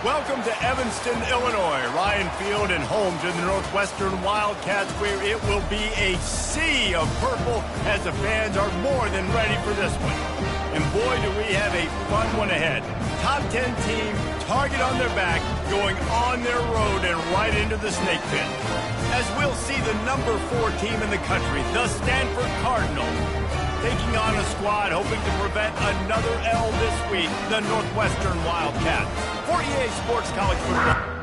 Welcome to Evanston, Illinois, Ryan Field, and home to the Northwestern Wildcats, where it will be a sea of purple as the fans are more than ready for this one. And boy, do we have a fun one ahead. Top 10 team, target on their back, going on their road and right into the snake pit. As we'll see the number 4 team in the country, the Stanford Cardinals, taking on a squad hoping to prevent another L this week, the Northwestern Wildcats. 48 Sports College Football.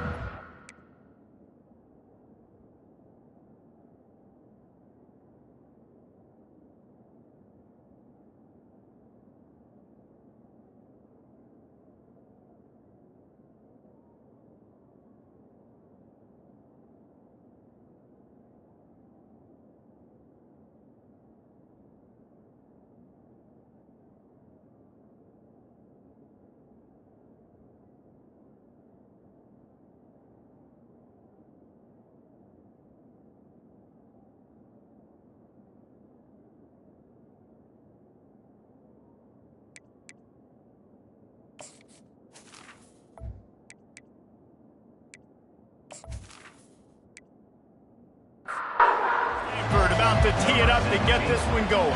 About to tee it up to get this one going.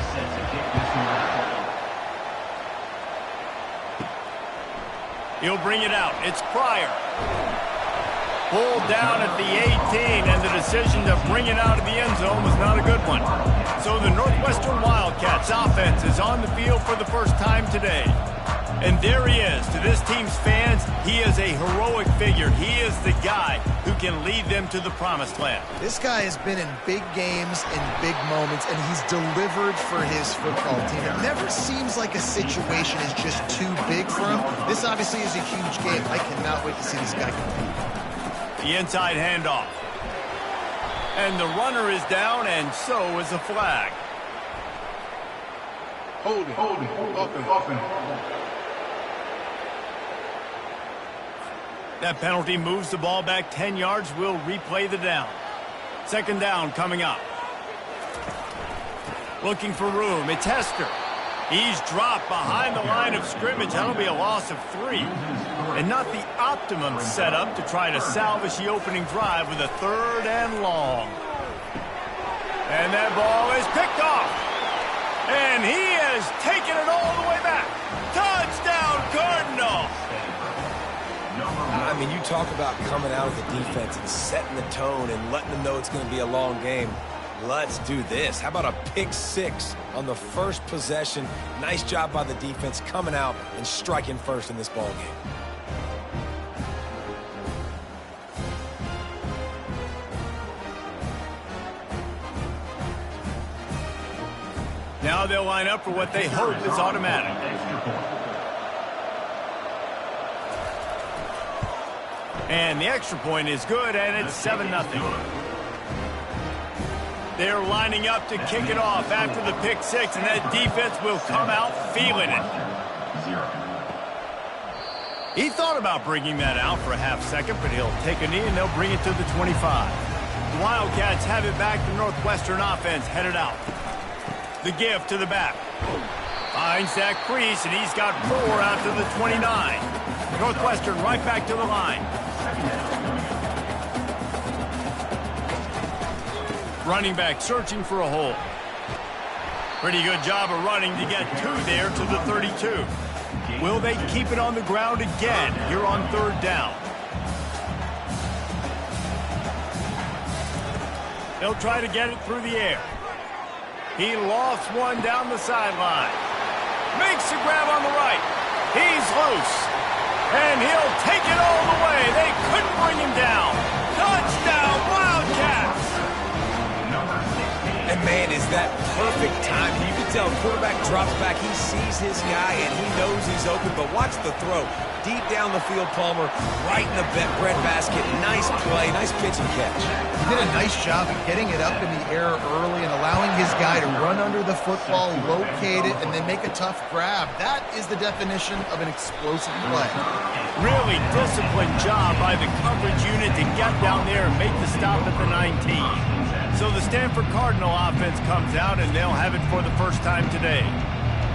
He'll bring it out. It's Pryor. Pulled down at the 18, and the decision to bring it out of the end zone was not a good one. So the Northwestern Wildcats offense is on the field for the first time today. And there he is. To this team's fans, he is a heroic figure. He is the guy who can lead them to the promised land. This guy has been in big games and big moments, and he's delivered for his football team. It never seems like a situation is just too big for him. This obviously is a huge game. I cannot wait to see this guy compete. The inside handoff. And the runner is down, and so is the flag. Hold it, open. That penalty moves the ball back 10 yards. We'll replay the down. Second down coming up. Looking for room. It's Hester. He's dropped behind the line of scrimmage. That'll be a loss of 3. And not the optimum setup to try to salvage the opening drive with a 3rd and long. And that ball is picked off. And he has taken it all the way back. Touchdown, Cardinals! I mean, you talk about coming out of the defense and setting the tone and letting them know it's going to be a long game. Let's do this. How about a pick 6 on the first possession? Nice job by the defense coming out and striking first in this ball game. Now they'll line up for what they hope is automatic. And the extra point is good, and it's 7-0. They're lining up to kick it off after the pick 6, and that defense will come out feeling it. He thought about bringing that out for a half second, but he'll take a knee, and they'll bring it to the 25. The Wildcats have it back. The Northwestern offense headed out. The give to the back. Finds that crease, and he's got 4 out to the 29. Northwestern right back to the line. Running back searching for a hole. Pretty good job of running to get 2 there to the 32. Will they keep it on the ground again here on 3rd down? They'll try to get it through the air. He lofts one down the sideline. Makes a grab on the right. He's loose. And he'll take it all the way. They couldn't bring him down. Touchdown, Wildcats! And man, is that perfect time. You can tell quarterback drops back. He sees his guy, and he knows he's open. But watch the throw. Deep down the field, Palmer, right in the breadbasket. Nice play, nice pitch and catch. He did a nice job of getting it up in the air early and allowing his guy to run under the football, locate it, and then make a tough grab. That is the definition of an explosive play. Really disciplined job by the coverage unit to get down there and make the stop at the 19. So the Stanford Cardinal offense comes out, and they'll have it for the first time today.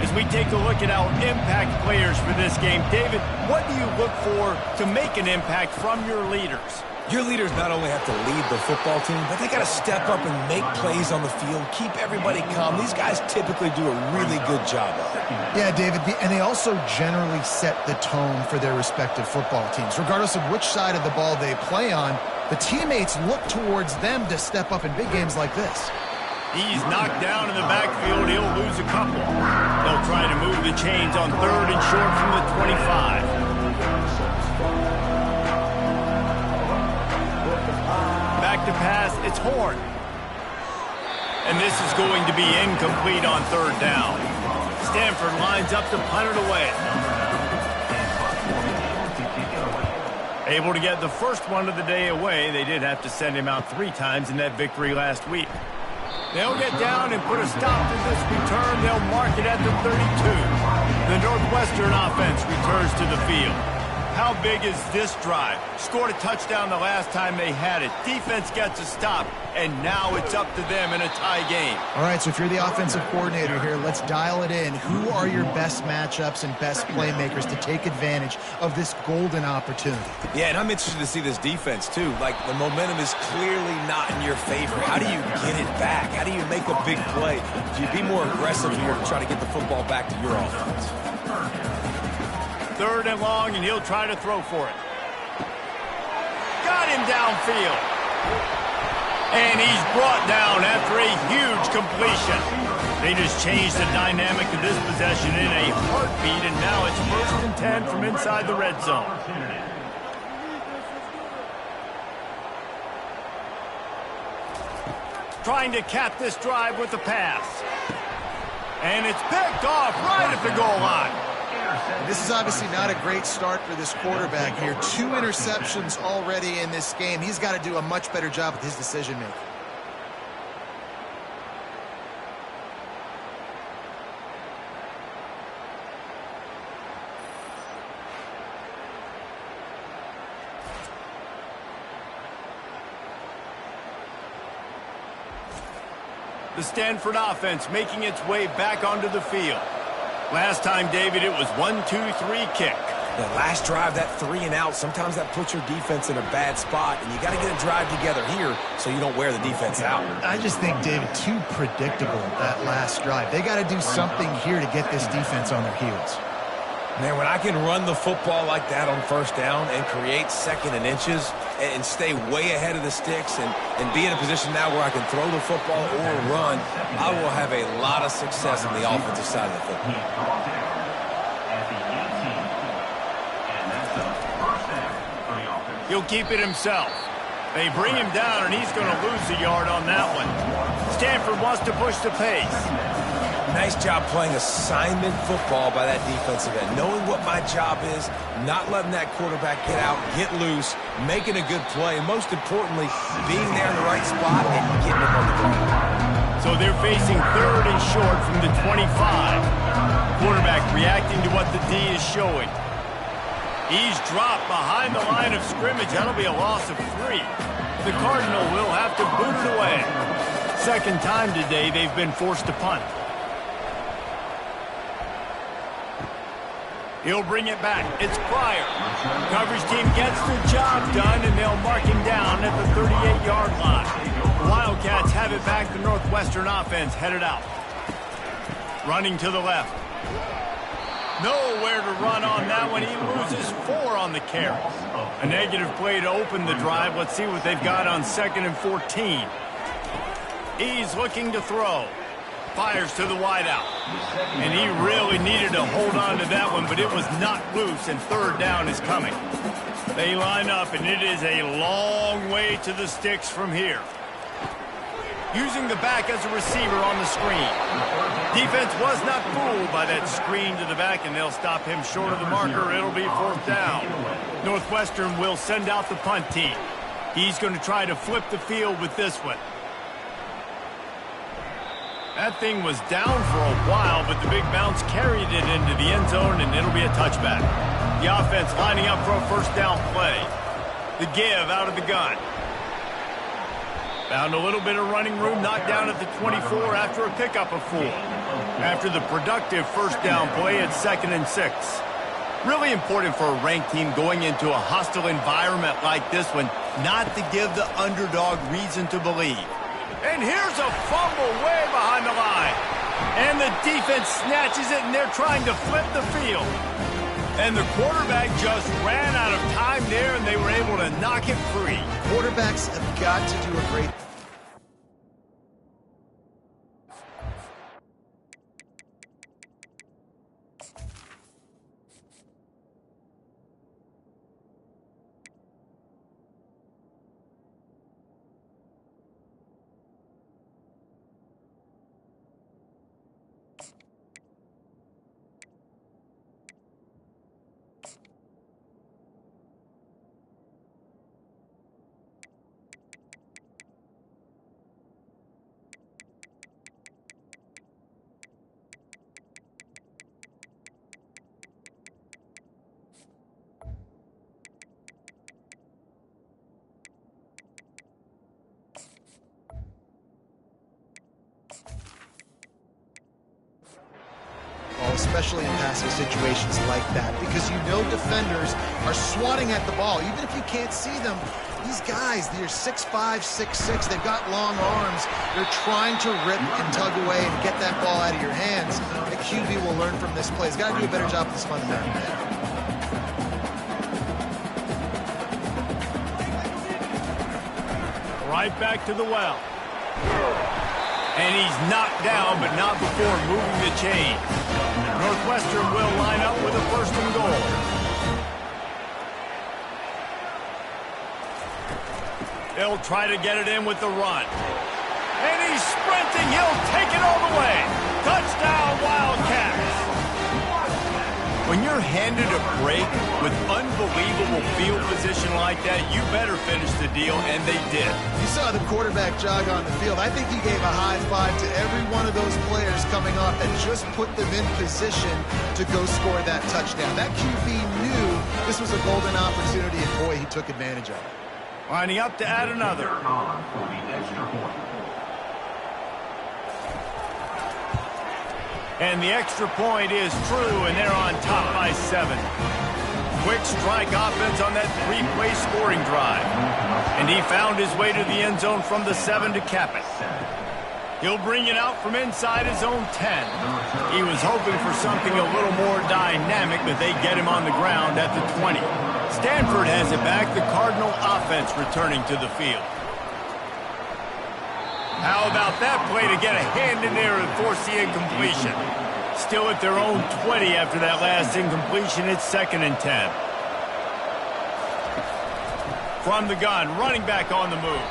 As we take a look at our impact players for this game, David, what do you look for to make an impact from your leaders? Your leaders not only have to lead the football team, but they got to step up and make plays on the field, keep everybody calm. These guys typically do a really good job of it. Yeah, David, and they also generally set the tone for their respective football teams. Regardless of which side of the ball they play on, the teammates look towards them to step up in big games like this. He's knocked down in the backfield. He'll lose a couple. They'll try to move the chains on 3rd and short from the 25. Back to pass, it's Horn. And this is going to be incomplete on 3rd down. Stanford lines up to punt it away. Able to get the first one of the day away. They did have to send him out 3 times in that victory last week. They'll get down and put a stop to this return. They'll mark it at the 32. The Northwestern offense returns to the field. How big is this drive? Scored a touchdown the last time they had it. Defense gets a stop, and now it's up to them in a tie game. All right, so if you're the offensive coordinator here, let's dial it in. Who are your best matchups and best playmakers to take advantage of this golden opportunity? Yeah, and I'm interested to see this defense, too. Like, the momentum is clearly not in your favor. How do you get it back? How do you make a big play? Do you be more aggressive here to try to get the football back to your offense? 3rd and long, and he'll try to throw for it. Got him downfield. And he's brought down after a huge completion. They just changed the dynamic of this possession in a heartbeat, and now it's 1st and 10 from inside the red zone. Trying to cap this drive with a pass. And it's picked off right at the goal line. This is obviously not a great start for this quarterback here. 2 interceptions already in this game. He's got to do a much better job with his decision-making. The Stanford offense making its way back onto the field. Last time, David, it was 1-2-3 kick. The last drive, that 3 and out, sometimes that puts your defense in a bad spot, and you got to get a drive together here so you don't wear the defense out. I just think, David, too predictable that last drive. They got to do something here to get this defense on their heels. Man, when I can run the football like that on 1st down and create 2nd and inches and stay way ahead of the sticks and be in a position now where I can throw the football or run, I will have a lot of success on the offensive side of the football. He'll keep it himself. They bring him down, and he's going to lose a yard on that one. Stanford wants to push the pace. Nice job playing assignment football by that defensive end. Knowing what my job is, not letting that quarterback get out, get loose, making a good play, and most importantly, being there in the right spot and getting it on the ground. So they're facing 3rd and short from the 25. Quarterback reacting to what the D is showing. He's dropped behind the line of scrimmage. That'll be a loss of 3. The Cardinal will have to boot it away. 2nd time today they've been forced to punt. He'll bring it back. It's Pryor. Coverage team gets the job done, and they'll mark him down at the 38-yard line. The Wildcats have it back. The Northwestern offense headed out. Running to the left. Nowhere to run on that one. He loses 4 on the carry. A negative play to open the drive. Let's see what they've got on 2nd and 14. He's looking to throw. Fires to the wideout. And he really needed to hold on to that one, but it was not loose, and 3rd down is coming. They line up, and it is a long way to the sticks from here. Using the back as a receiver on the screen. Defense was not fooled by that screen to the back, and they'll stop him short of the marker. It'll be 4th down. Northwestern will send out the punt team. He's going to try to flip the field with this one. That thing was down for a while, but the big bounce carried it into the end zone, and it'll be a touchback. The offense lining up for a 1st down play. The give out of the gun. Found a little bit of running room, knocked down at the 24 after a pickup of 4. After the productive first down play, it's 2nd and 6. Really important for a ranked team going into a hostile environment like this one, not to give the underdog reason to believe. And here's a fumble way behind the line. And the defense snatches it, and they're trying to flip the field. And the quarterback just ran out of time there, and they were able to knock it free. Quarterbacks have got to do a great especially in passing situations like that, because you know defenders are swatting at the ball. Even if you can't see them, these guys, they're 6'5", 6'6", they've got long arms. They're trying to rip and tug away and get that ball out of your hands. The QB will learn from this play. He's got to do a better job with this fundamental. Right back to the well. And he's knocked down, but not before moving the chain. Northwestern will line up with a 1st and goal. They'll try to get it in with the run. And he's sprinting. He'll take it all the way. Touchdown, Wildcats. When you're handed a break with unbelievable field position like that, you better finish the deal, and they did. You saw the quarterback jog on the field. I think he gave a high five to every one of those players coming off that just put them in position to go score that touchdown. That QB knew this was a golden opportunity, and boy, he took advantage of it. Lining up to add another. And the extra point is true, and they're on top by 7. Quick strike offense on that 3-play scoring drive. And he found his way to the end zone from the 7 to cap it. He'll bring it out from inside his own 10. He was hoping for something a little more dynamic, but they get him on the ground at the 20. Stanford has it back, the Cardinal offense returning to the field. How about that play to get a hand in there and force the incompletion? Still at their own 20 after that last incompletion. It's 2nd and 10. From the gun, running back on the move.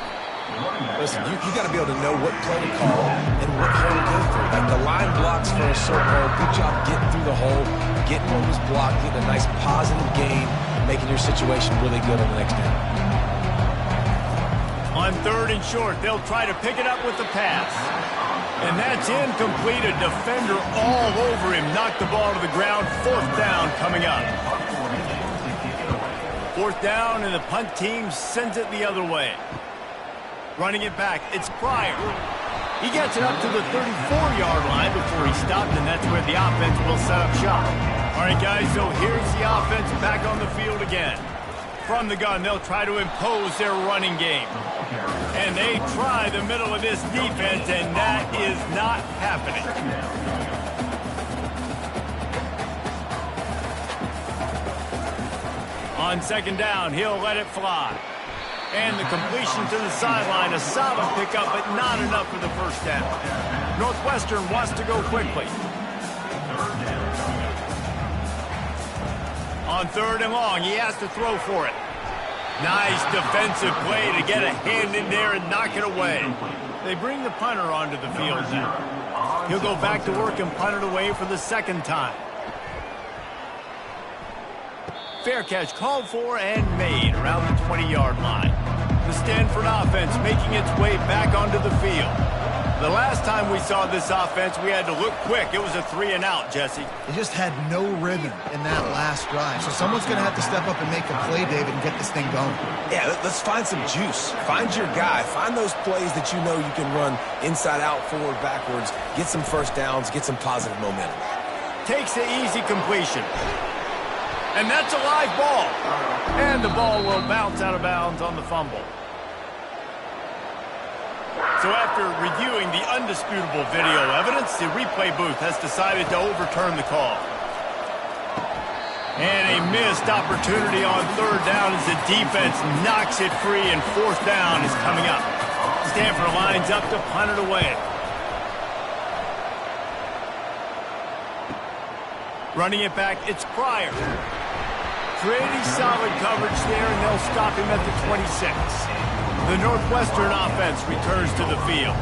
Listen, you got to be able to know what play to call and what hole to go through. Like the line blocks for a certain hole. Good job getting through the hole, getting what was blocked, getting a nice positive gain, making your situation really good on the next down. On 3rd and short, they'll try to pick it up with the pass. And that's incomplete. A defender all over him. Knocked the ball to the ground. 4th down coming up. 4th down, and the punt team sends it the other way. Running it back, it's Pryor. He gets it up to the 34-yard line before he stopped, and that's where the offense will set up shop. All right, guys, so here's the offense back on the field again. From the gun, they'll try to impose their running game. And they try the middle of this defense, and that is not happening. On 2nd down, he'll let it fly. And the completion to the sideline, a solid pickup, but not enough for the 1st down. Northwestern wants to go quickly. On 3rd and long, he has to throw for it. Nice defensive play to get a hand in there and knock it away. They bring the punter onto the field now. He'll go back to work and punt it away for the 2nd time. Fair catch called for and made around the 20-yard line. The Stanford offense making its way back onto the field. The last time we saw this offense, we had to look quick. It was a 3-and-out, Jesse. They just had no rhythm in that last drive. So someone's going to have to step up and make a play, David, and get this thing going. Yeah, let's find some juice. Find your guy. Find those plays that you know you can run inside out, forward, backwards. Get some first downs. Get some positive momentum. Takes the easy completion. And that's a live ball. And the ball will bounce out of bounds on the fumble. So after reviewing the undisputable video evidence, the replay booth has decided to overturn the call. And a missed opportunity on third down as the defense knocks it free, and fourth down is coming up. Stanford lines up to punt it away. Running it back, it's Pryor. Pretty solid coverage there, and they'll stop him at the 26. The Northwestern offense returns to the field.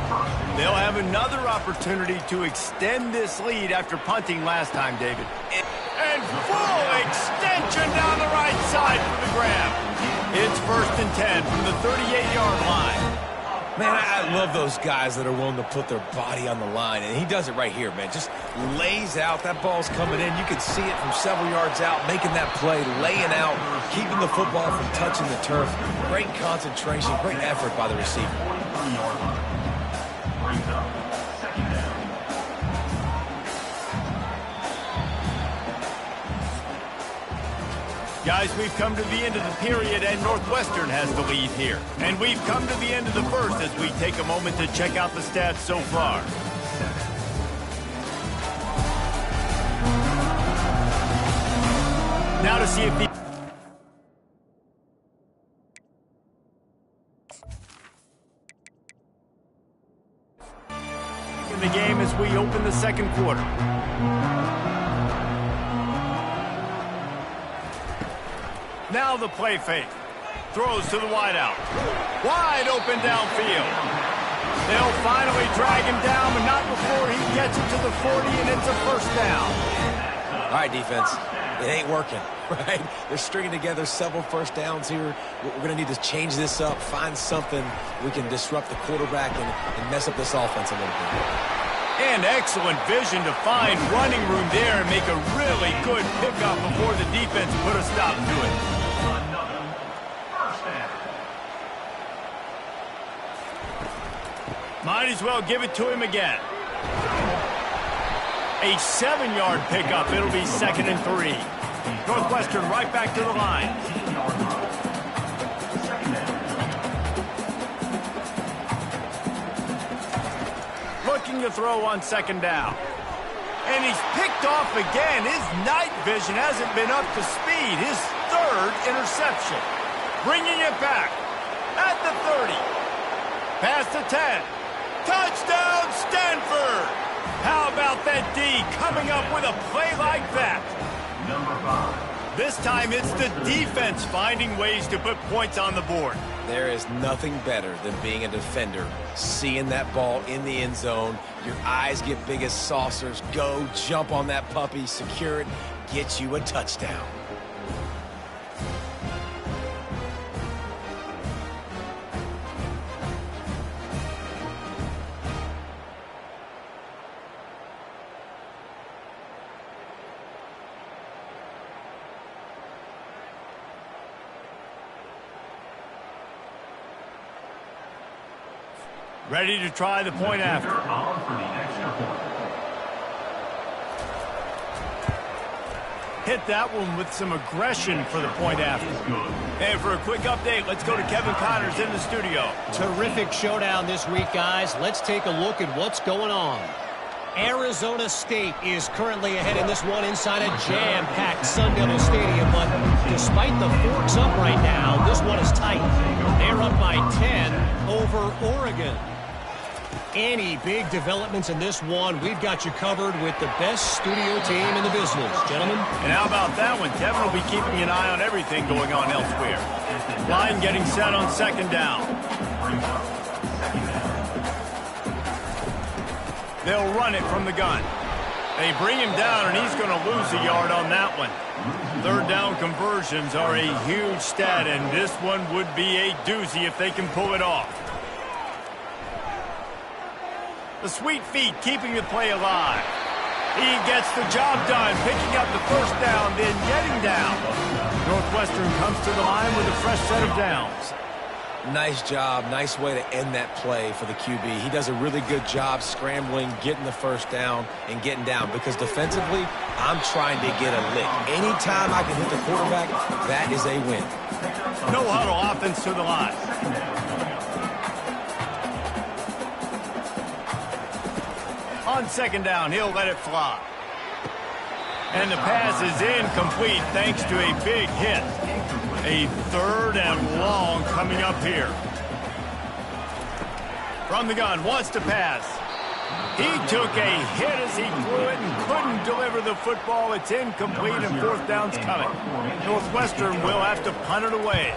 They'll have another opportunity to extend this lead after punting last time, David. And full extension down the right side for the grab. It's 1st and 10 from the 38-yard line. Man, I love those guys that are willing to put their body on the line, and he does it right here, man. Just lays out. That ball's coming in. You can see it from several yards out, making that play, laying out, keeping the football from touching the turf. Great concentration, great effort by the receiver. Guys, we've come to the end of the period, and Northwestern has the lead here. And we've come to the end of the first as we take a moment to check out the stats so far. Now to see if in the game as we open the second quarter. Now the play fake. Throws to the wideout. Wide open downfield. They'll finally drag him down, but not before he gets it to the 40, and it's a first down. All right, defense. It ain't working, right? They're stringing together several first downs here. We're going to need to change this up, find something we can disrupt the quarterback and mess up this offense a little bit. And excellent vision to find running room there and make a really good pickup before the defense put a stop to it. Might as well give it to him again. A 7-yard pickup. It'll be 2nd and 3. Northwestern right back to the line. Looking to throw on 2nd down. And he's picked off again. His night vision hasn't been up to speed. His 3rd interception. Bringing it back at the 30. Past the 10. Touchdown, Stanford! How about that D coming up with a play like that? Number 5. This time it's the defense finding ways to put points on the board. There is nothing better than being a defender, seeing that ball in the end zone. Your eyes get big as saucers. Go, jump on that puppy, secure it, get you a touchdown. Ready to try the point after. On for the extra point. Hit that one with some aggression for the point after. And for a quick update, let's go to Kevin Connors in the studio. Terrific showdown this week, guys. Let's take a look at what's going on. Arizona State is currently ahead in this one inside a jam-packed Sun Devil Stadium, but despite the forks up right now, this one is tight. They're up by 10 over Oregon. Any big developments in this one, we've got you covered with the best studio team in the business, gentlemen. And how about that one? Kevin will be keeping an eye on everything going on elsewhere. Line getting set on 2nd down. They'll run it from the gun. They bring him down, and he's going to lose a yard on that one. 3rd down conversions are a huge stat, and this one would be a doozy if they can pull it off. The sweet feet keeping the play alive. He gets the job done, picking up the first down, then getting down. Northwestern comes to the line with a fresh set of downs. Nice job. Nice way to end that play for the QB. He does a really good job scrambling, getting the first down, and getting down. Because defensively, I'm trying to get a lick. Anytime I can hit the quarterback, that is a win. No huddle offense to the line. On second down, he'll let it fly. And the pass is incomplete thanks to a big hit. A 3rd and long coming up here. From the gun, wants to pass. He took a hit as he threw it and couldn't deliver the football. It's incomplete and 4th down's coming. Northwestern will have to punt it away.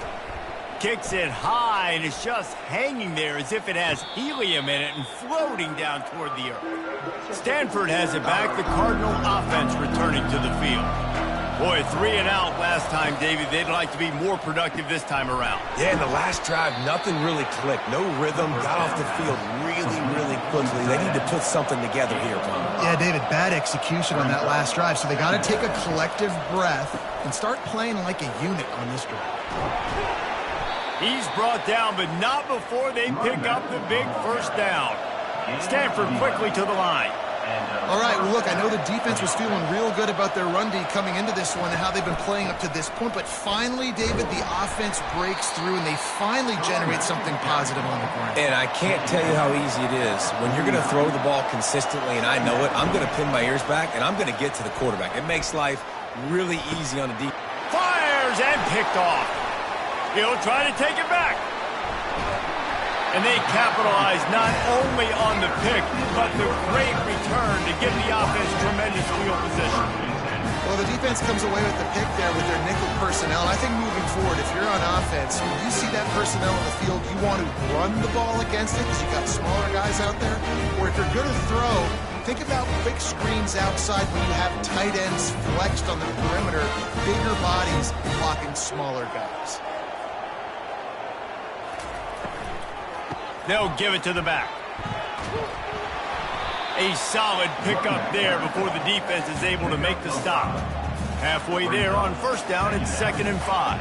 Kicks it high and it's just hanging there as if it has helium in it and floating down toward the earth. Stanford has it back. The Cardinal offense returning to the field. Boy, 3 and out last time, David. They'd like to be more productive this time around. Yeah, in the last drive, nothing really clicked. No rhythm. Got off the field really, really quickly. They need to put something together here, Tom. Yeah, David, bad execution on that last drive. So they got to take a collective breath and start playing like a unit on this drive. He's brought down, but not before they pick up the big first down. Stanford quickly to the line. All right, well, look, I know the defense was feeling real good about their run D coming into this one and how they've been playing up to this point, but finally, David, the offense breaks through and they finally generate something positive on the ground. And I can't tell you how easy it is. When you're going to throw the ball consistently, and I know it, I'm going to pin my ears back, and I'm going to get to the quarterback. It makes life really easy on the defense. Fires and picked off. He'll try to take it back. And they capitalize not only on the pick, but the great return to give the offense tremendous field position. Well, the defense comes away with the pick there with their nickel personnel. And I think moving forward, if you're on offense, when you see that personnel on the field, you want to run the ball against it because you've got smaller guys out there. Or if you're going to throw, think about quick screens outside when you have tight ends flexed on the perimeter, bigger bodies blocking smaller guys. They'll give it to the back. A solid pickup there before the defense is able to make the stop. Halfway there on first down, it's 2nd and 5.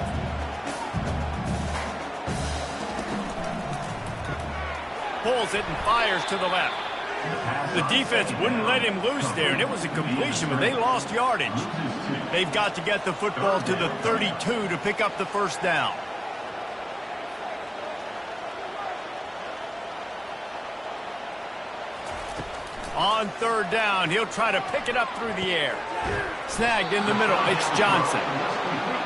Pulls it and fires to the left. The defense wouldn't let him loose there, and it was a completion, but they lost yardage. They've got to get the football to the 32 to pick up the first down. On 3rd down, he'll try to pick it up through the air. Snagged in the middle, it's Johnson.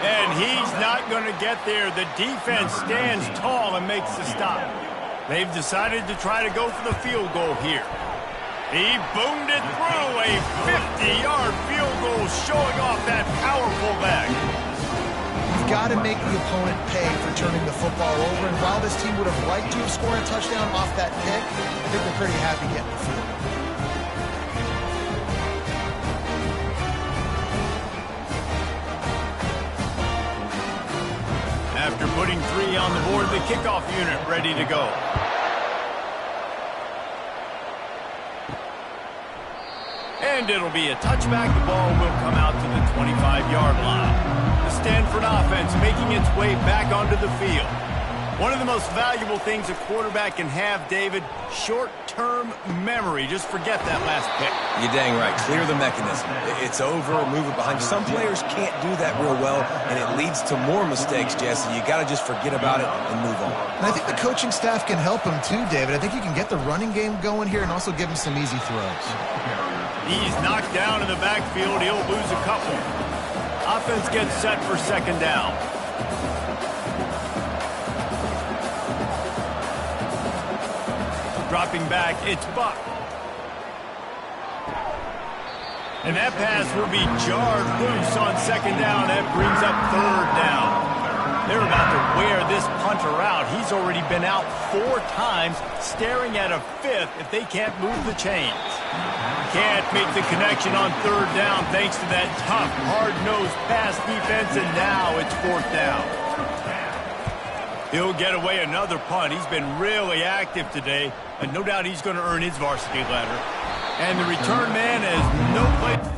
And he's not going to get there. The defense stands tall and makes the stop. They've decided to try to go for the field goal here. He boomed it through, a 50-yard field goal showing off that powerful leg. You've got to make the opponent pay for turning the football over. And while this team would have liked to have scored a touchdown off that pick, I think they're pretty happy getting the field goal. After putting 3 on the board, the kickoff unit ready to go. And it'll be a touchback. The ball will come out to the 25-yard line. The Stanford offense making its way back onto the field. One of the most valuable things a quarterback can have, David, short-term memory. Just forget that last pick. You're dang right. Clear the mechanism. It's over, move it behind you. Some players can't do that real well, and it leads to more mistakes, Jesse. You got to just forget about it and move on. And I think the coaching staff can help him too, David. I think you can get the running game going here and also give him some easy throws. He's knocked down in the backfield. He'll lose a couple. Offense gets set for 2nd down. Dropping back, it's Buck. And that pass will be jarred loose on 2nd down. That brings up 3rd down. They're about to wear this punter out. He's already been out 4 times, staring at a 5th if they can't move the chains. Can't make the connection on 3rd down thanks to that tough, hard-nosed pass defense, and now it's 4th down. He'll get away another punt. He's been really active today, and no doubt he's going to earn his varsity letter. And the return man has no place.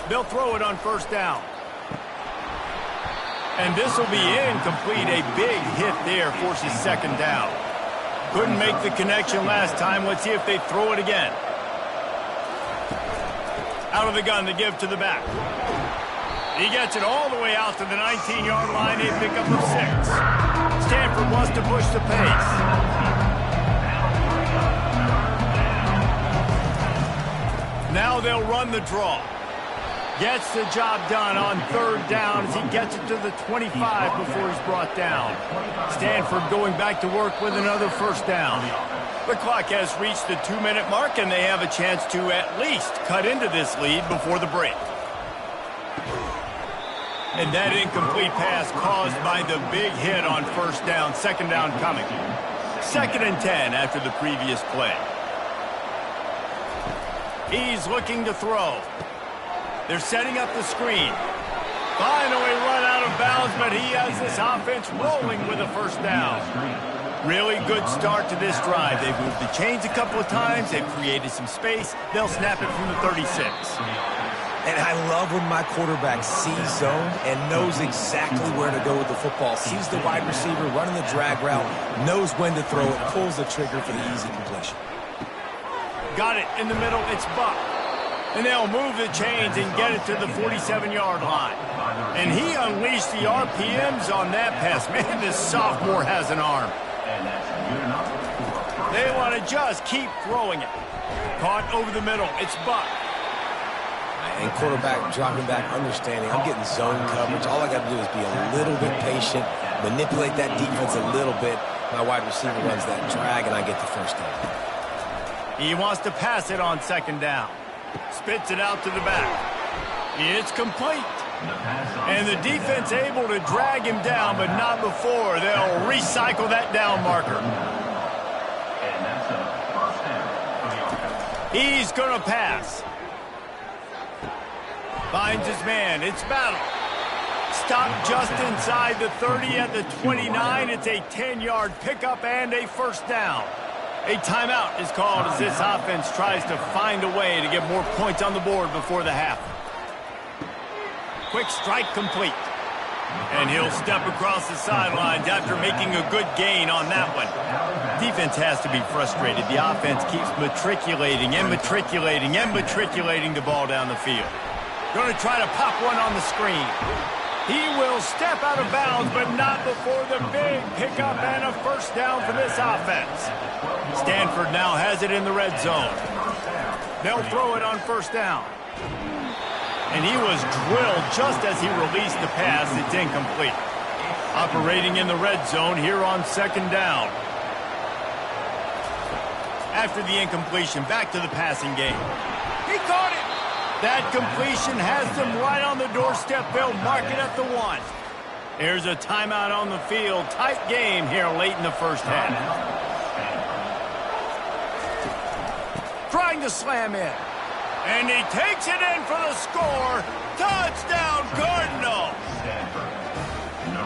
They'll throw it on first down. And this will be incomplete. A big hit there forces second down. Couldn't make the connection last time. Let's see if they throw it again. Out of the gun to give to the back. He gets it all the way out to the 19-yard line. A pickup of 6. Stanford wants to push the pace. Now they'll run the draw. Gets the job done on third down as he gets it to the 25 before he's brought down. Stanford going back to work with another first down. The clock has reached the 2-minute mark, and they have a chance to at least cut into this lead before the break. And that incomplete pass caused by the big hit on first down. Second down coming. 2nd and 10 after the previous play. He's looking to throw. They're setting up the screen. Finally run out of bounds, but he has this offense rolling with a first down. Really good start to this drive. They've moved the chains a couple of times. They've created some space. They'll snap it from the 36. And I love when my quarterback sees zone and knows exactly where to go with the football. Sees the wide receiver running the drag route, knows when to throw it, pulls the trigger for the easy completion. Got it in the middle. It's Buck. And they'll move the chains and get it to the 47-yard line. And he unleashed the RPMs on that pass. Man, this sophomore has an arm. They want to just keep throwing it. Caught over the middle. It's Buck. And quarterback dropping back, understanding I'm getting zone coverage. All I got to do is be a little bit patient, manipulate that defense a little bit. My wide receiver runs that drag, and I get the first down. He wants to pass it on second down. Spits it out to the back. It's complete. And the defense able to drag him down, but not before. They'll recycle that down marker. He's going to pass. Finds his man. It's Battle. Stopped just inside the 30 at the 29. It's a 10-yard pickup and a first down. A timeout is called as this offense tries to find a way to get more points on the board before the half. Quick strike complete. And he'll step across the sidelines after making a good gain on that one. Defense has to be frustrated. The offense keeps matriculating and matriculating and matriculating the ball down the field. Going to try to pop one on the screen. He will step out of bounds, but not before the big pickup and a first down for this offense. Stanford now has it in the red zone. They'll throw it on first down. And he was drilled just as he released the pass. It's incomplete. Operating in the red zone here on second down. After the incompletion, back to the passing game. He caught it. That completion has them right on the doorstep. They'll mark it at the 1. Here's a timeout on the field. Tight game here late in the first half. Trying to slam in. And he takes it in for the score. Touchdown, Cardinals.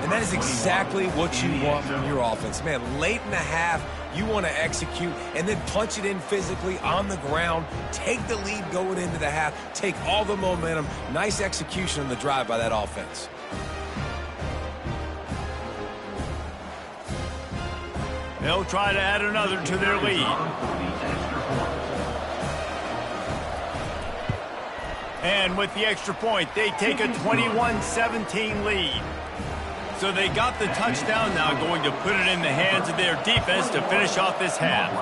And that is exactly what you want from your offense. Man, late in the half, you want to execute and then punch it in physically on the ground. Take the lead going into the half. Take all the momentum. Nice execution on the drive by that offense. They'll try to add another to their lead. And with the extra point, they take a 21-17 lead. So they got the touchdown now, going to put it in the hands of their defense to finish off this half.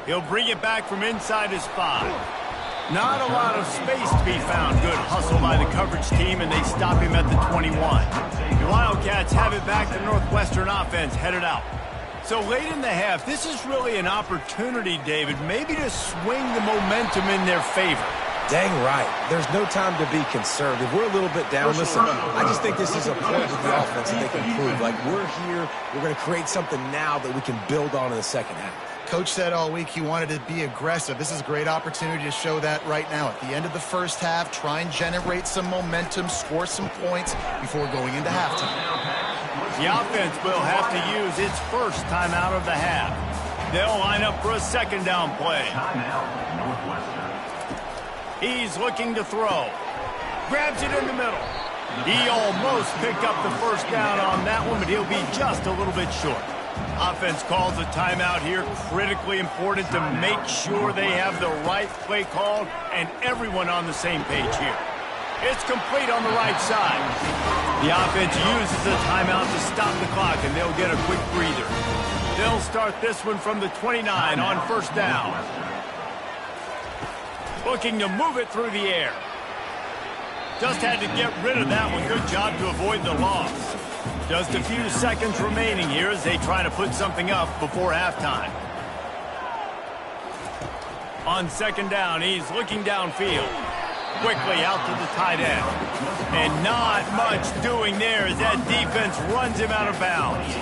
He'll bring it back from inside his 5. Not a lot of space to be found. Good hustle by the coverage team, and they stop him at the 21. The Wildcats have it back to Northwestern offense, headed out. So late in the half, this is really an opportunity, David, maybe to swing the momentum in their favor. Dang right. There's no time to be conservative. We're a little bit down. Listen, I just think this is a point with the offense that they can prove. Like, we're here, we're going to create something now that we can build on in the second half. Coach said all week he wanted to be aggressive. This is a great opportunity to show that right now. At the end of the first half, try and generate some momentum, score some points before going into halftime. The offense will have to use its first timeout of the half. They'll line up for a second down play. He's looking to throw. Grabs it in the middle. He almost picked up the first down on that one, but he'll be just a little bit short. Offense calls a timeout here. Critically important to make sure they have the right play called and everyone on the same page here. It's complete on the right side. The offense uses the timeout to stop the clock, and they'll get a quick breather. They'll start this one from the 29 on first down. Looking to move it through the air. Just had to get rid of that one. Good job to avoid the loss. Just a few seconds remaining here as they try to put something up before halftime. On second down, he's looking downfield. Quickly out to the tight end. And not much doing there as that defense runs him out of bounds.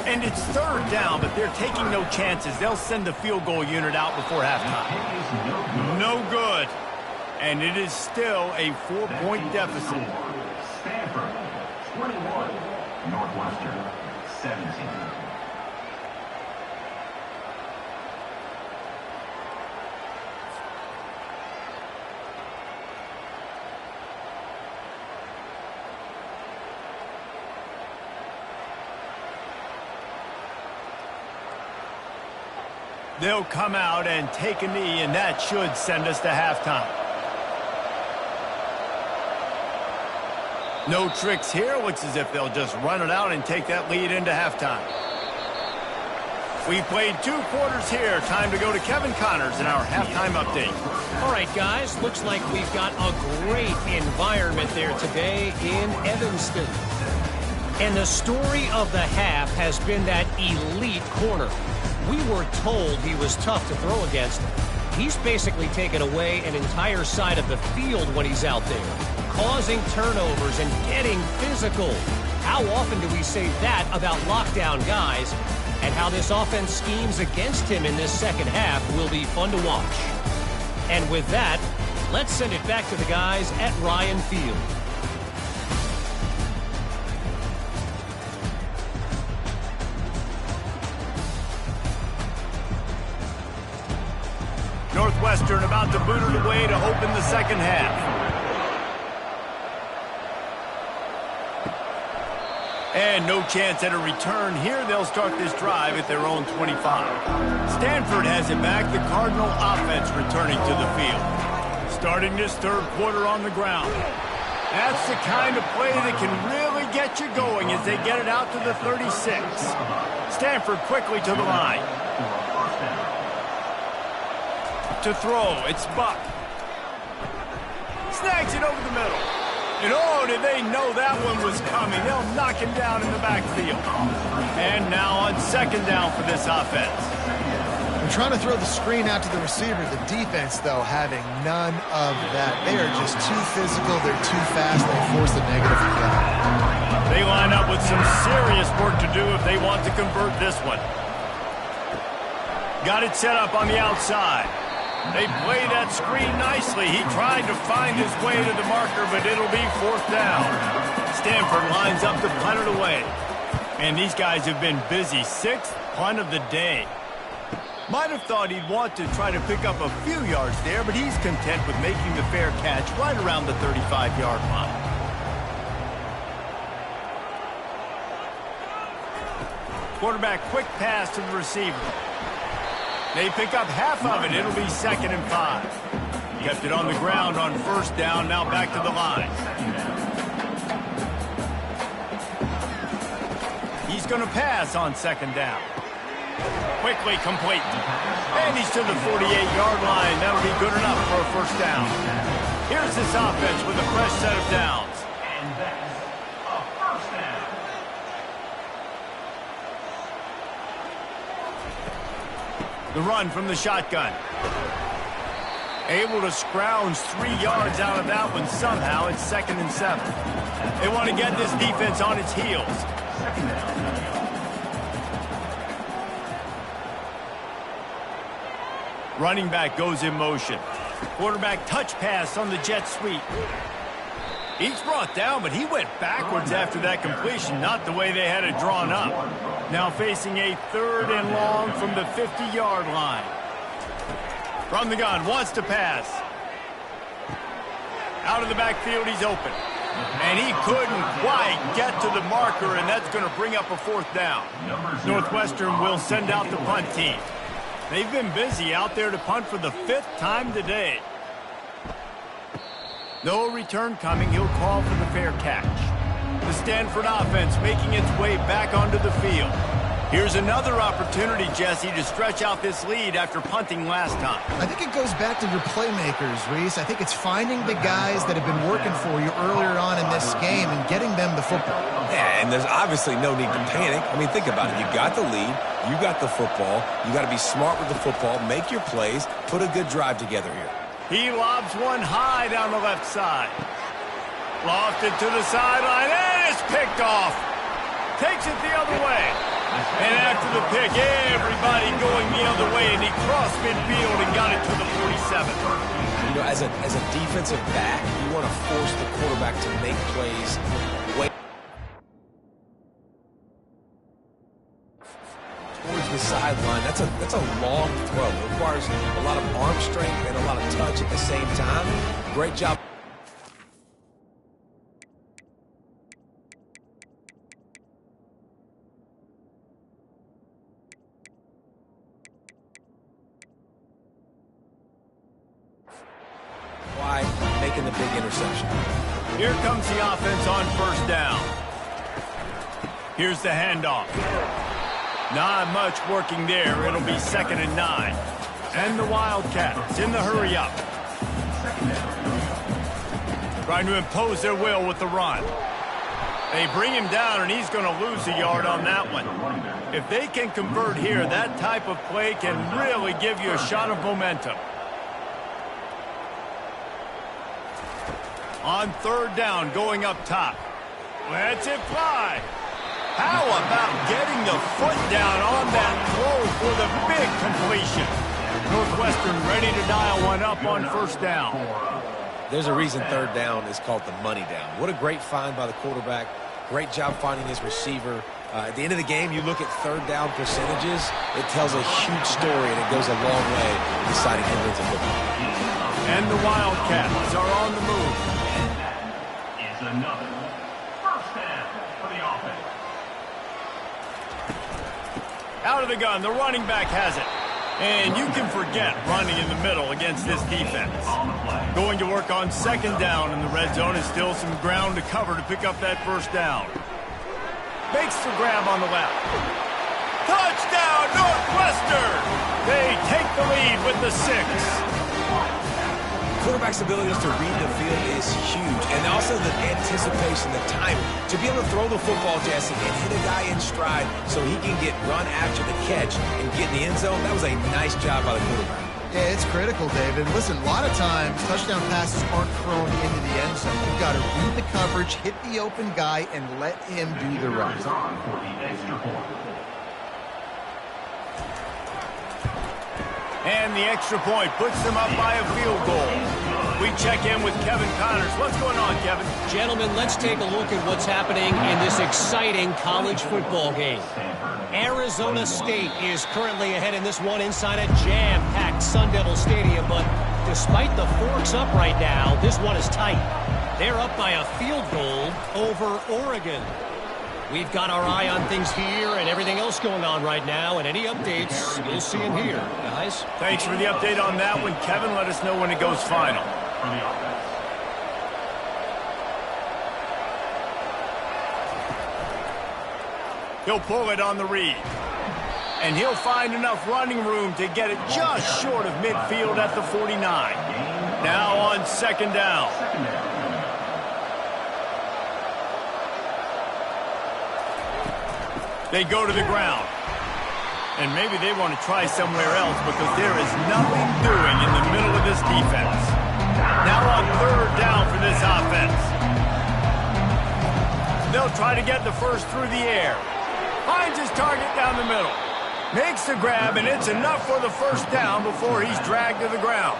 And it's third down, but they're taking no chances. They'll send the field goal unit out before halftime. No good. And it is still a 4-point deficit. Stanford, 21. Northwestern, 17. They'll come out and take a knee, and that should send us to halftime. No tricks here. Looks as if they'll just run it out and take that lead into halftime. We played 2 quarters here. Time to go to Kevin Connors in our halftime update. All right, guys. Looks like we've got a great environment there today in Evanston. And the story of the half has been that elite corner. We were told he was tough to throw against. He's basically taken away an entire side of the field when he's out there, causing turnovers and getting physical. How often do we say that about lockdown guys? And how this offense schemes against him in this second half will be fun to watch. And with that, let's send it back to the guys at Ryan Field. Northwestern about to boot it away to open the second half. And no chance at a return here. They'll start this drive at their own 25. Stanford has it back. The Cardinal offense returning to the field. Starting this third quarter on the ground. That's the kind of play that can really get you going as they get it out to the 36. Stanford quickly to the line. To throw, it's Buck. Snags it over the middle. And oh, did they know that one was coming. They'll knock him down in the backfield. And now on second down for this offense. They're trying to throw the screen out to the receiver. The defense, though, having none of that. They are just too physical. They're too fast. They force the negative play. They line up with some serious work to do if they want to convert this one. Got it set up on the outside. They play that screen nicely. He tried to find his way to the marker, but it'll be fourth down. Stanford lines up to punt it away. And these guys have been busy. 6th punt of the day. Might have thought he'd want to try to pick up a few yards there, but he's content with making the fair catch right around the 35-yard line. Quarterback quick pass to the receiver. They pick up half of it. It'll be 2nd and 5. Kept it on the ground on first down. Now back to the line. He's going to pass on second down. quickly complete. And he's to the 48-yard line. That'll be good enough for a first down. Here's this offense with a fresh set of downs. And that's a first down. The run from the shotgun. Able to scrounge 3 yards out of that one somehow. It's 2nd and 7. They want to get this defense on its heels. Second down. Running back goes in motion. Quarterback touch pass on the jet sweep. He's brought down, but he went backwards after that completion, not the way they had it drawn up. Now facing a 3rd and long from the 50-yard line. From the gun, wants to pass. Out of the backfield, he's open. And he couldn't quite get to the marker, and that's going to bring up a 4th down. Northwestern will send out the punt team. They've been busy out there to punt for the 5th time today. No return coming. He'll call for the fair catch. The Stanford offense making its way back onto the field. Here's another opportunity, Jesse, to stretch out this lead after punting last time. I think it goes back to your playmakers, Reese. I think it's finding the guys that have been working for you earlier on in this game and getting them the football. Yeah, and there's obviously no need to panic. I mean, think about it. You got the lead. You got the football. You got to be smart with the football. Make your plays. Put a good drive together here. He lobs one high down the left side. Lofted to the sideline, and it's picked off. Takes it the other way. And after the pick, everybody going the other way, and he crossed midfield and got it to the 47. You know, as a defensive back, you want to force the quarterback to make plays towards the sideline. That's a long throw. It requires a lot of arm strength and a lot of touch at the same time. Great job. Making the big interception. Here comes the offense on 1st down. Here's the handoff. Not much working there. It'll be 2nd and 9. And the Wildcats in the hurry up. Trying to impose their will with the run. They bring him down, and he's going to lose a yard on that one. If they can convert here, that type of play can really give you a shot of momentum. On 3rd down, going up top. Lets it fly. How about getting the foot down on that throw for the big completion? Northwestern ready to dial one up on 1st down. There's a reason 3rd down is called the money down. What a great find by the quarterback. Great job finding his receiver. At the end of the game, you look at 3rd down percentages. It tells a huge story, and it goes a long way in deciding who wins a football. And the Wildcats are on the move. Another first down for the offense. Out of the gun, the running back has it. And you can forget running in the middle against this defense. Going to work on 2nd down in the red zone, and still some ground to cover to pick up that 1st down. Makes the grab on the left. Touchdown, Northwestern! They take the lead with the 6. Quarterback's ability to read the field is huge, and also the anticipation, the timing. To be able to throw the football, Jesse, and hit a guy in stride so he can get run after the catch and get in the end zone, that was a nice job by the quarterback. Yeah, it's critical, David. Listen, a lot of times touchdown passes aren't thrown into the end zone. You've got to read the coverage, hit the open guy, and let him do the rest. And the extra point puts them up by a field goal. We check in with Kevin Connors. What's going on, Kevin? Gentlemen, let's take a look at what's happening in this exciting college football game. Arizona State is currently ahead in this one inside a jam-packed Sun Devil Stadium, but despite the forks up right now, this one is tight. They're up by a field goal over Oregon. We've got our eye on things here and everything else going on right now, and any updates, you'll see them here, guys. Thanks for the update on that one, Kevin. Let us know when it goes final. He'll pull it on the read. And he'll find enough running room to get it just short of midfield at the 49. Now on second down. They go to the ground. And maybe they want to try somewhere else because there is nothing doing in the middle of this defense. Now on third down for this offense. They'll try to get the first through the air. Finds his target down the middle. Makes the grab, and it's enough for the first down before he's dragged to the ground.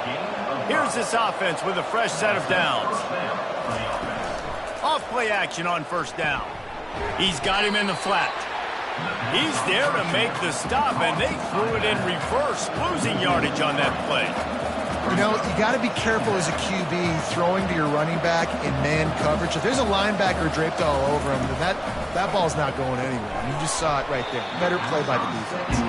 Here's this offense with a fresh set of downs. Off play action on first down. He's got him in the flat. He's there to make the stop, and they threw it in reverse, losing yardage on that play. You know, you got to be careful as a QB throwing to your running back in man coverage. If there's a linebacker draped all over him, then that ball's not going anywhere. You just saw it right there. Better play by the defense.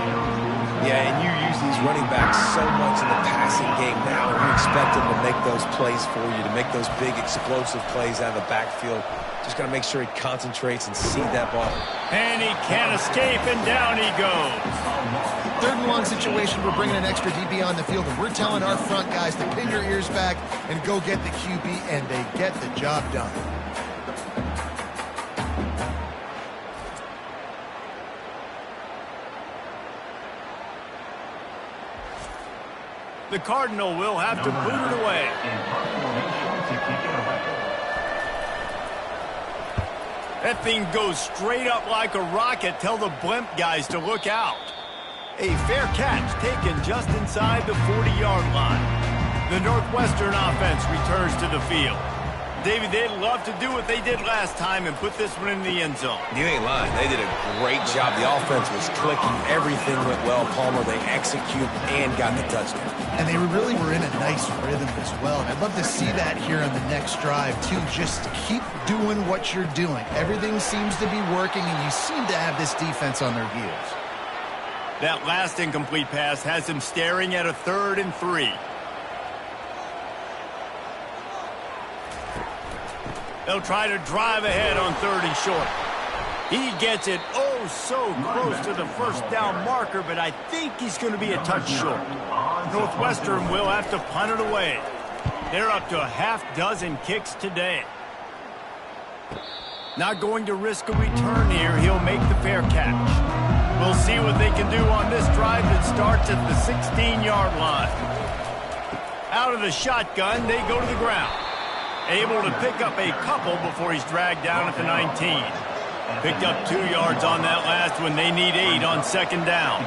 Yeah, and you use these running backs so much in the passing game now, and you expect them to make those plays for you, to make those big explosive plays out of the backfield. Just got to make sure he concentrates and see that ball. And he can't escape, and down he goes. Third and long situation, we're bringing an extra DB on the field, and we're telling our front guys to pin your ears back and go get the QB, and they get the job done. The Cardinal will have to boot it away. That thing goes straight up like a rocket. Tell the blimp guys to look out. A fair catch taken just inside the 40-yard line. The Northwestern offense returns to the field. David, they'd love to do what they did last time and put this one in the end zone. You ain't lying. They did a great job. The offense was clicking. Everything went well. Palmer, they execute and got the touchdown. And they really were in a nice rhythm as well. And I'd love to see that here on the next drive, too. Just keep doing what you're doing. Everything seems to be working, and you seem to have this defense on their heels. That last incomplete pass has him staring at a 3rd and 3. They'll try to drive ahead on 3rd and short. He gets it oh so close to the first down marker, but I think he's going to be a touch short. Northwestern will have to punt it away. They're up to a half-dozen kicks today. Not going to risk a return here. He'll make the fair catch. We'll see what they can do on this drive that starts at the 16-yard line. Out of the shotgun, they go to the ground. Able to pick up a couple before he's dragged down at the 19. Picked up 2 yards on that last one. They need 8 on second down.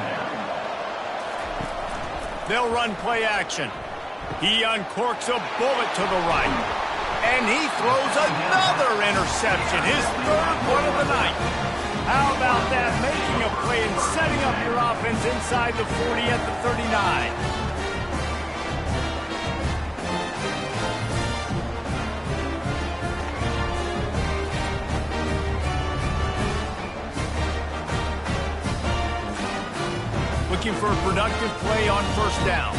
They'll run play action. He uncorks a bullet to the right. And he throws another interception, his 3rd one of the night. How about that? Making a play and setting up your offense inside the 40 at the 39. Looking for a productive play on first down.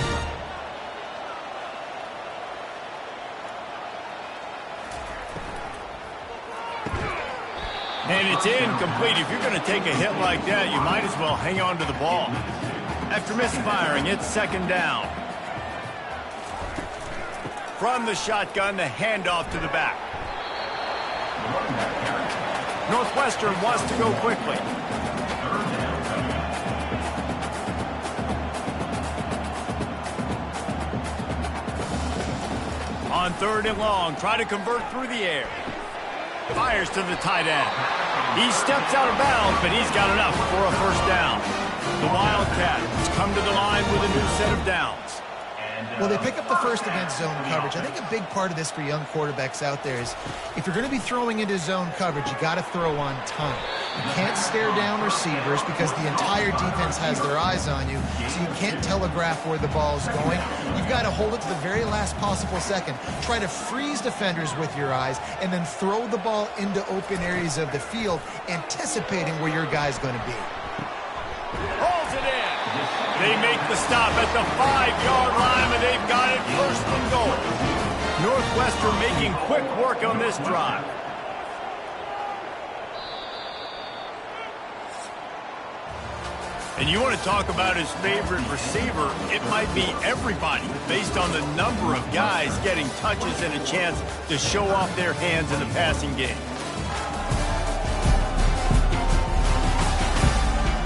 And it's incomplete. If you're going to take a hit like that, you might as well hang on to the ball. After misfiring, it's second down. From the shotgun, the handoff to the back. Northwestern wants to go quickly. On 3rd and long, try to convert through the air. Fires to the tight end. He steps out of bounds, but he's got enough for a first down. The Wildcat has come to the line with a new set of downs. Well, they pick up the first against zone coverage. I think a big part of this for young quarterbacks out there is if you're going to be throwing into zone coverage, you got to throw on time. You can't stare down receivers because the entire defense has their eyes on you, so you can't telegraph where the ball is going. You've got to hold it to the very last possible second. Try to freeze defenders with your eyes and then throw the ball into open areas of the field, anticipating where your guy's going to be. Holds it in. They make the stop at the 5-yard line, and they've got it 1st and goal. Northwestern making quick work on this drive. And you want to talk about his favorite receiver, it might be everybody based on the number of guys getting touches and a chance to show off their hands in the passing game.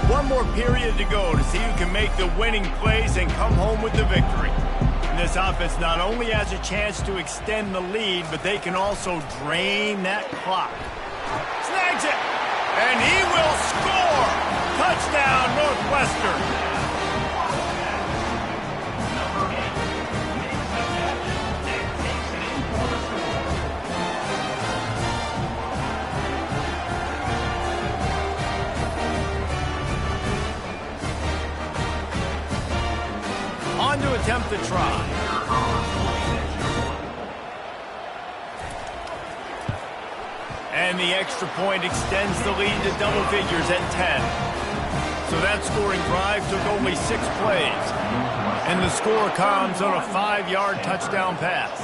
One more period to go to see who can make the winning plays and come home with the victory. And this offense not only has a chance to extend the lead, but they can also drain that clock. Snags it! And he will score! Touchdown, Northwestern! On to attempt the try. And the extra point extends the lead to double figures at 10. So that scoring drive took only 6 plays. And the score comes on a 5-yard touchdown pass.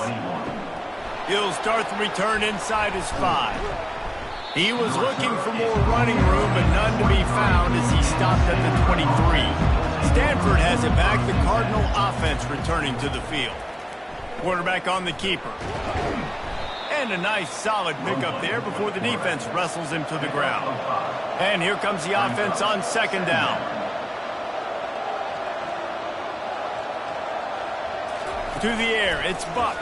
He'll start the return inside his 5. He was looking for more running room, but none to be found as he stopped at the 23. Stanford has it back, the Cardinal offense returning to the field. Quarterback on the keeper. And a nice solid pickup there before the defense wrestles him to the ground. And here comes the offense on second down. To the air, it's Buck.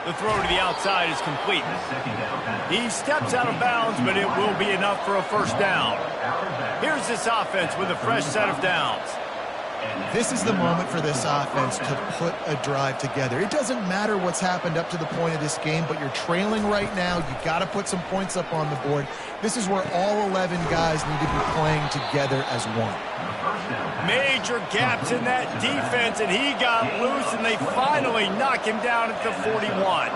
The throw to the outside is complete. He steps out of bounds, but it will be enough for a first down. Here's this offense with a fresh set of downs. This is the moment for this offense to put a drive together. It doesn't matter what's happened up to the point of this game, but you're trailing right now. You got to put some points up on the board. This is where all 11 guys need to be playing together as one. Major gaps in that defense, and he got loose, and they finally knock him down at the 41.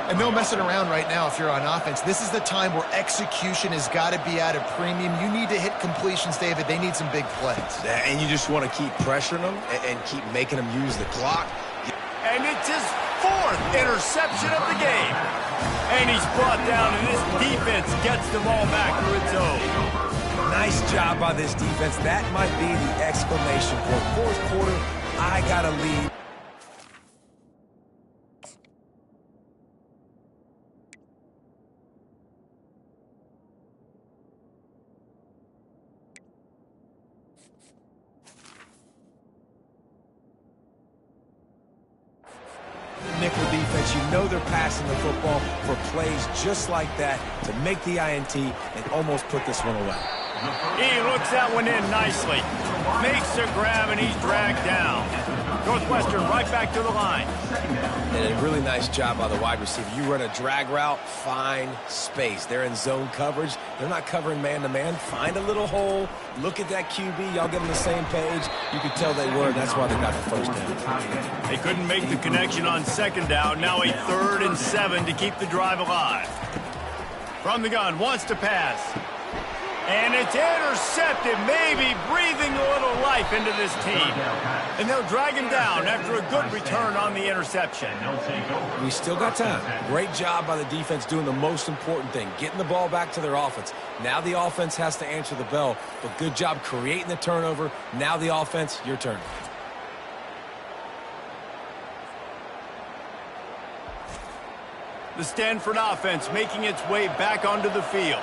And no messing around right now if you're on offense. This is the time where execution has got to be at a premium. You need to hit completions, David. They need some big plays. And you just want to keep pressuring them and keep making them use the clock. And it's his 4th interception of the game. And he's brought down, and this defense gets the ball back to its own. Nice job by this defense. That might be the exclamation point. 4th quarter, I got a lead. Nickel defense, you know they're passing the football for plays just like that to make the INT and almost put this one away. He looks that one in nicely. Makes the grab, and he's dragged down. Northwestern right back to the line. And a really nice job by the wide receiver. You run a drag route, find space. They're in zone coverage. They're not covering man-to-man. Find a little hole. Look at that QB. Y'all get on the same page. You could tell they were, and that's why they got the first down. They couldn't make the connection on second down. Now a 3rd and 7 to keep the drive alive. From the gun, wants to pass. And it's intercepted, maybe breathing a little life into this team. And they'll drag him down after a good return on the interception. We still got time. Great job by the defense doing the most important thing, getting the ball back to their offense. Now the offense has to answer the bell, but good job creating the turnover. Now the offense, your turn. The Stanford offense making its way back onto the field.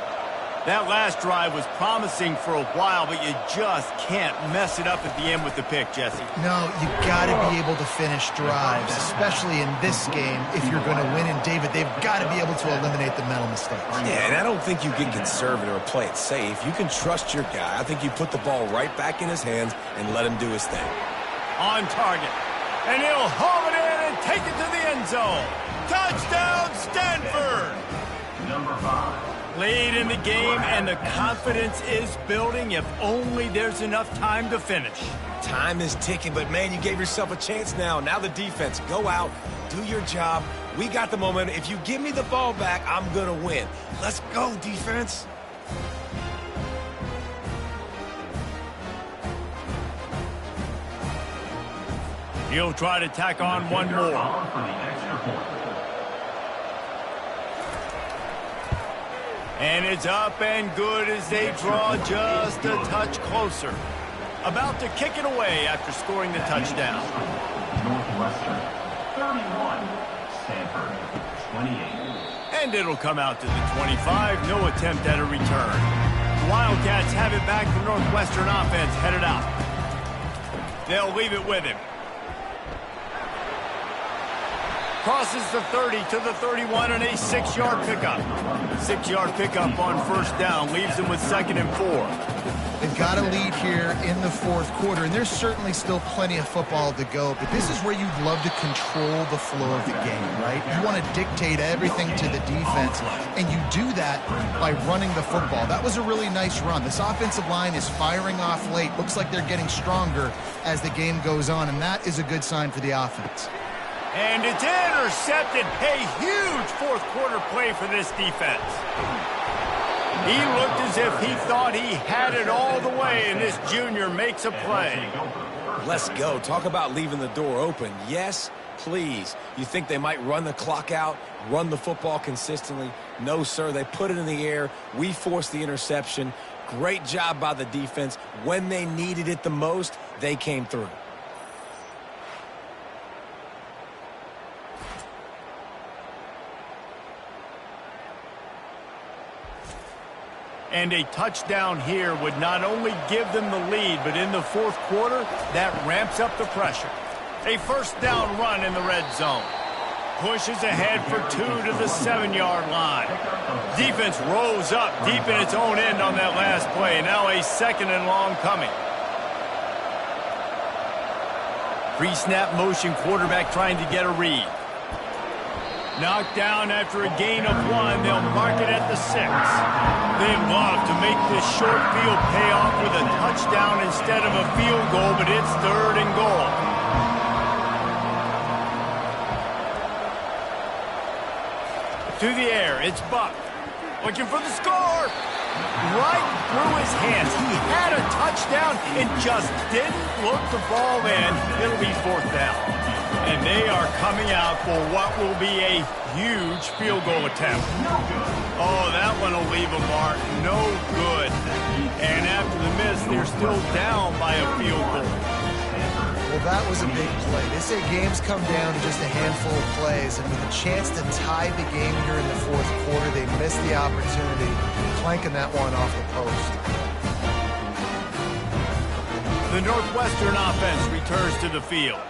That last drive was promising for a while, but you just can't mess it up at the end with the pick, Jesse. No, you got to be able to finish drives, especially in this game if you're going to win. And, David, they've got to be able to eliminate the mental mistakes. Yeah, and I don't think you get conservative or play it safe. You can trust your guy. I think you put the ball right back in his hands and let him do his thing. On target. And he'll haul it in and take it to the end zone. Touchdown, Stanford! Number 5. Lead in the game, and the confidence is building if only there's enough time to finish. Time is ticking, but, man, you gave yourself a chance now. Now the defense, go out, do your job. We got the momentum. If you give me the ball back, I'm going to win. Let's go, defense. He'll try to tack on one more. And it's up and good as they draw just a touch closer. About to kick it away after scoring the touchdown. Northwestern 31, Stanford 28. And it'll come out to the 25. No attempt at a return. The Wildcats have it back. The Northwestern offense headed out. They'll leave it with him. Crosses the 30 to the 31 and a 6-yard pickup. 6-yard pickup on first down leaves them with 2nd and 4. They've got a lead here in the fourth quarter, and there's certainly still plenty of football to go, but this is where you'd love to control the flow of the game, right? You want to dictate everything to the defense, and you do that by running the football. That was a really nice run. This offensive line is firing off late. Looks like they're getting stronger as the game goes on, and that is a good sign for the offense. And it's intercepted. A huge fourth quarter play for this defense. He looked as if he thought he had it all the way, and this junior makes a play. Let's go. Talk about leaving the door open. Yes, please. You think they might run the clock out, run the football consistently? No, sir. They put it in the air. We forced the interception. Great job by the defense. When they needed it the most, they came through. And a touchdown here would not only give them the lead, but in the fourth quarter, that ramps up the pressure. A first down run in the red zone. Pushes ahead for 2 to the 7-yard line. Defense rose up deep in its own end on that last play. Now a 2nd and long coming. Pre-snap motion, quarterback trying to get a read. Knocked down after a gain of 1. They'll mark it at the 6. They love to make this short field pay off with a touchdown instead of a field goal, but it's 3rd and goal. To the air, it's Buck. Looking for the score. Right through his hands. He had a touchdown and just didn't look the ball in. It'll be 4th down. And they are coming out for what will be a huge field goal attempt. Oh, that one will leave a mark. No good. And after the miss, they're still down by a field goal. Well, that was a big play. They say games come down to just a handful of plays, and with a chance to tie the game here in the fourth quarter, they missed the opportunity, planking that one off the post. The Northwestern offense returns to the field.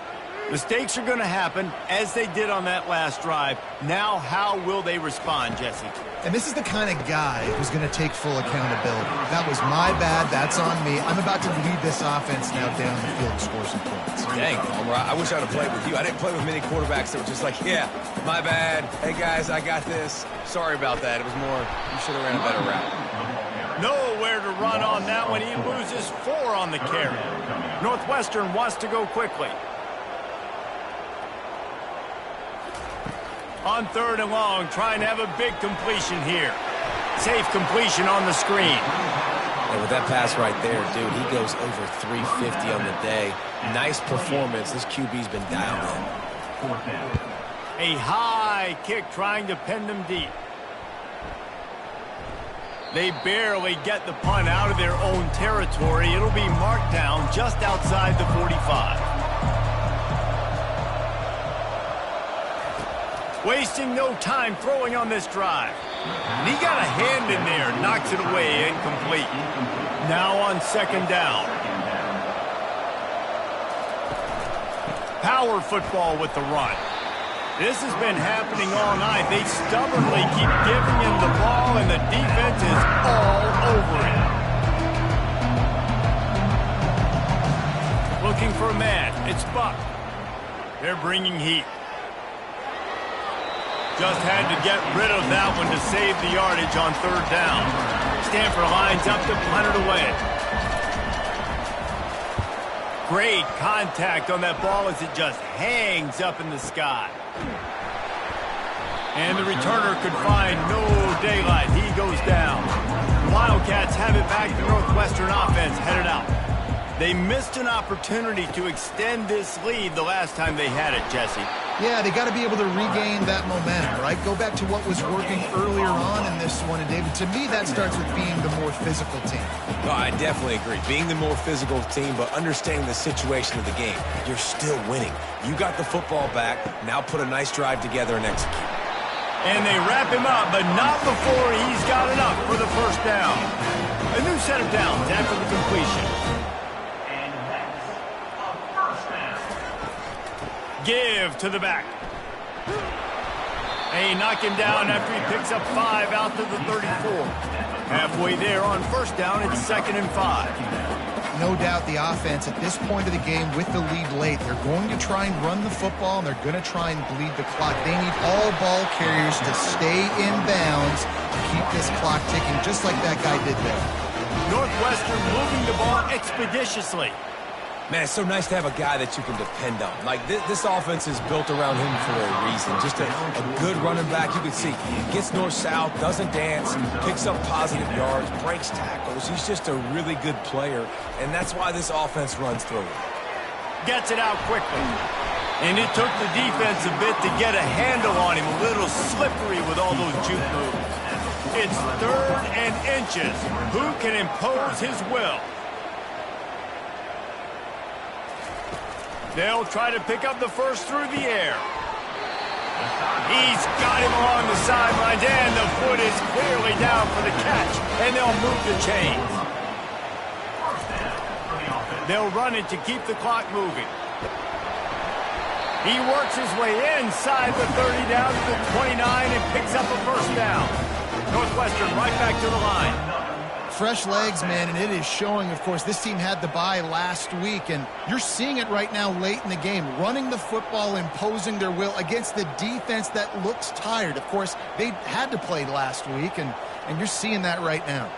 Mistakes are going to happen, as they did on that last drive. Now, how will they respond, Jesse? And this is the kind of guy who's going to take full accountability. That was my bad. That's on me. I'm about to lead this offense now down the field and score some points. Dang, Homer, I wish I would have played with you. I didn't play with many quarterbacks that were just like, yeah, my bad. Hey, guys, I got this. Sorry about that. It was more, you should have ran a better route. Nowhere to run on that one. He loses 4 on the carry. Northwestern wants to go quickly. On 3rd and long, trying to have a big completion here. Safe completion on the screen. And with that pass right there, dude, he goes over 350 on the day. Nice performance. This QB's been dialed in. A high kick trying to pin them deep. They barely get the punt out of their own territory. It'll be marked down just outside the 45. Wasting no time throwing on this drive. And he got a hand in there, knocks it away, incomplete. Now on 2nd down. Power football with the run. This has been happening all night. They stubbornly keep giving him the ball, and the defense is all over it. Looking for a man. It's Buck. They're bringing heat. Just had to get rid of that one to save the yardage on 3rd down. Stanford lines up to punt it away. Great contact on that ball as it just hangs up in the sky. And the returner could find no daylight. He goes down. The Wildcats have it back. The Northwestern offense headed out. They missed an opportunity to extend this lead the last time they had it, Jesse. Yeah, they got to be able to regain that momentum, right? Go back to what was working earlier on, and this one, and David, to me, that starts with being the more physical team. No, I definitely agree. Being the more physical team, but understanding the situation of the game. You're still winning. You got the football back. Now put a nice drive together and execute. And they wrap him up, but not before he's got enough for the first down. A new set of downs after the completion. And that's a first down. Give to the back. They knock him down after he picks up 5 out to the 34. Halfway there on first down, it's 2nd and 5. No doubt the offense at this point of the game with the lead late, they're going to try and run the football, and they're going to try and bleed the clock. They need all ball carriers to stay in bounds to keep this clock ticking, just like that guy did there. Northwestern moving the ball expeditiously. Man, it's so nice to have a guy that you can depend on. Like, this offense is built around him for a reason. Just a good running back. You can see gets north-south, doesn't dance, picks up positive yards, breaks tackles. He's just a really good player, and that's why this offense runs through him. Gets it out quickly. And it took the defense a bit to get a handle on him. A little slippery with all those juke moves. It's 3rd and inches. Who can impose his will? They'll try to pick up the first through the air. He's got him along the sidelines, and the foot is clearly down for the catch, and they'll move the chains. They'll run it to keep the clock moving. He works his way inside the 30 down to the 29 and picks up a first down. Northwestern right back to the line. Fresh legs, man, and it is showing, of course, this team had the bye last week, and you're seeing it right now late in the game, running the football, imposing their will against the defense that looks tired. Of course, they had to play last week, and you're seeing that right now.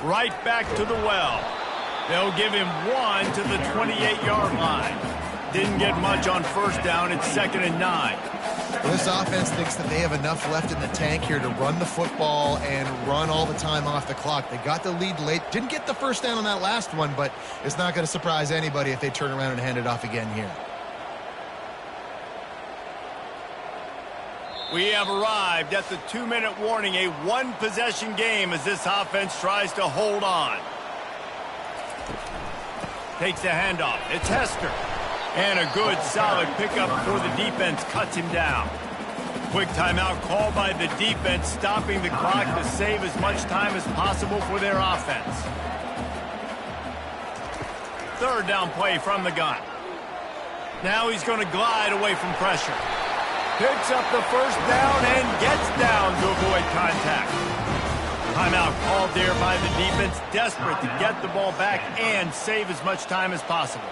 Right back to the well. They'll give him 1 to the 28-yard line. Didn't get much on first down. It's 2nd and 9. Well, this offense thinks that they have enough left in the tank here to run the football and run all the time off the clock. They got the lead late. Didn't get the first down on that last one, but it's not going to surprise anybody if they turn around and hand it off again here. We have arrived at the 2-minute warning, a one-possession game as this offense tries to hold on. Takes the handoff. It's Hester. And a good, solid pickup before the defense cuts him down. Quick timeout called by the defense, stopping the clock to save as much time as possible for their offense. 3rd down play from the gun. Now he's going to glide away from pressure. Picks up the first down and gets down to avoid contact. Timeout called there by the defense, desperate to get the ball back and save as much time as possible.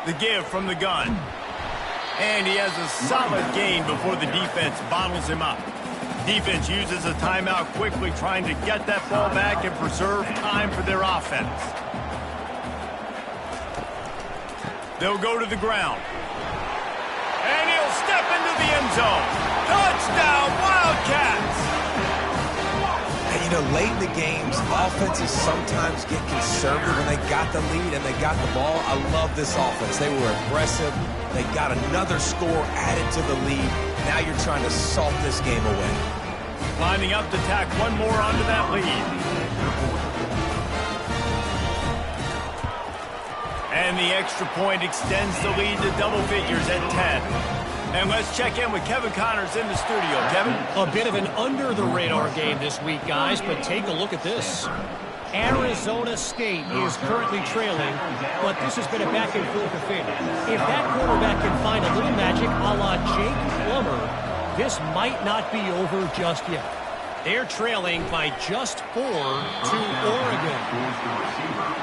The give from the gun. And he has a solid gain before the defense bottles him up. Defense uses a timeout quickly, trying to get that ball back and preserve time for their offense. They'll go to the ground. And he'll step into the end zone. Touchdown, Wildcats! And, you know, late in the games, offenses sometimes get conservative when they got the lead and they got the ball. I love this offense. They were aggressive. They got another score added to the lead. Now you're trying to salt this game away. Lining up to tack one more onto that lead. And the extra point extends the lead to double figures at 10. And let's check in with Kevin Connors in the studio. Kevin? A bit of an under-the-radar game this week, guys, but take a look at this. Arizona State is currently trailing, but this has been a back-and-forth affair. If that quarterback can find a little magic a la Jake Plummer, this might not be over just yet. They're trailing by just 4 to Oregon.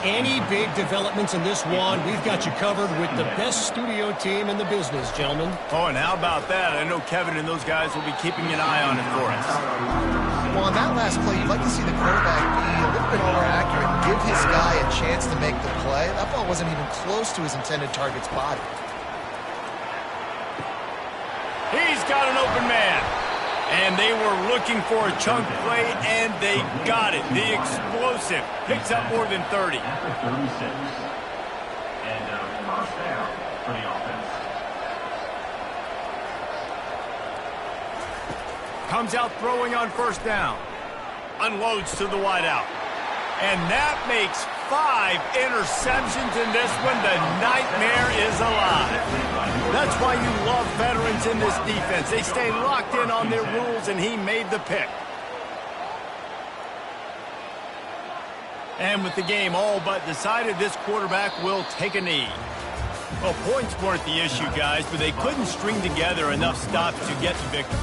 Any big developments in this one, we've got you covered with the best studio team in the business, gentlemen. Oh, and how about that? I know Kevin and those guys will be keeping an eye on it for us. Well, on that last play, you'd like to see the quarterback be a little bit more accurate and give his guy a chance to make the play. That ball wasn't even close to his intended target's body. He's got And they were looking for a chunk play, and they got it. The explosive picks up more than 30. After 36. And first down for the offense. Comes out throwing on first down. Unloads to the wideout. And that makes 5 interceptions in this one. The nightmare is alive. That's why you love veterans in this defense. They stay locked in on their rules, and he made the pick. And with the game all but decided, this quarterback will take a knee. Well, points weren't the issue, guys, but they couldn't string together enough stops to get the victory.